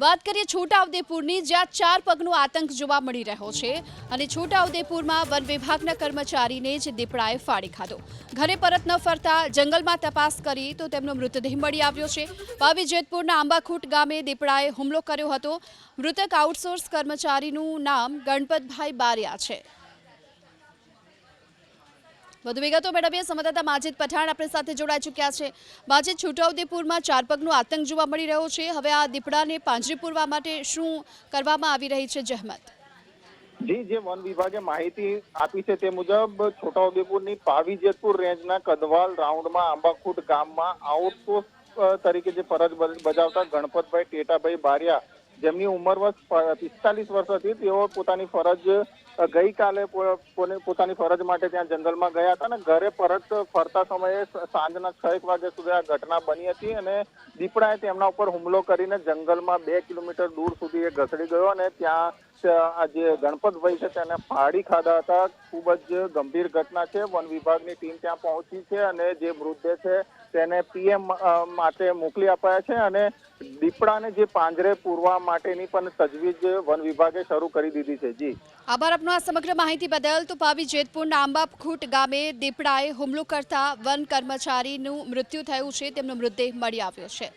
વાત કરીએ છોટાઉદેપુરની, જ્યાં 4 પગનો આતંક જોવા મળી રહ્યો છે અને છોટાઉદેપુરમાં વન વિભાગના કર્મચારીને જ દીપડાએ ફાડી ખાધો। ઘરે પરત ન ફરતા જંગલમાં તપાસ કરી તો તેમનો મૃતદેહ મળી આવ્યો છે। પાવી જેતપુરના આંબાખૂટ ગામે દીપડાએ હુમલો કર્યો હતો। મૃતક આઉટસોર્સ કર્મચારીનું નામ ગણપતભાઈ બારિયા છે। વધુ વિગતો મેળવીએ સંવાદદાતા માજીદ પઠાણ આપણી સાથે જોડાઈ ચૂક્યા છે। માજીદ, છોટાઉદેપુરમાં 4 પગનો આતંક જોવા મળી રહ્યો છે। હવે આ દીપડાને પાંજરે પૂરવા માટે શું કરવામાં આવી રહી છે જહેમત? જી, જે વન વિભાગે માહિતી આપી છે તે મુજબ છોટાઉદેપુરની પાવી જેતપુર રેન્જના કદવાલ રાઉન્ડમાં આંબાખૂટ ગામમાં આઉટપોસ્ટ તરીકે જે ફરજ બજાવતા ગણપતભાઈ ટેટાભાઈ બારિયા, જેમની ઉંમર 45 વર્ષ હતી, તેઓ પોતાની ફરજ ગઈકાલે પોતાની ફરજ માટે ત્યાં જંગલમાં ગયા હતા અને ઘરે પરત ફરતા સમયે સાંજના 6 વાગ્યા સુધી આ ઘટના બની હતી અને દીપડાએ તેમના ઉપર હુમલો કરીને જંગલમાં 2 કિલોમીટર દૂર સુધી એ ઘસડી ગયો અને ત્યાં જે ગણપતભાઈ છે તેને ફાડી ખાધા હતા। ખૂબ જ ગંભીર ઘટના છે। વન વિભાગની ટીમ ત્યાં પહોંચી છે અને જે મૃતદેહ છે તેને પીએમ માટે મોકલી અપાયા છે અને દીપડાને જે પાંજરે પૂરવા માટેની પણ તજવીજ વન વિભાગે શરૂ કરી દીધી છે। જી, આભાર આપનો આ સમગ્ર માહિતી બદલ। તો પાવી જેતપુરના આંબાખૂટ ગામે દીપડાએ હુમલો કરતા વન કર્મચારીનું મૃત્યુ થયું છે, તેમનો મૃતદેહ મળી આવ્યો છે।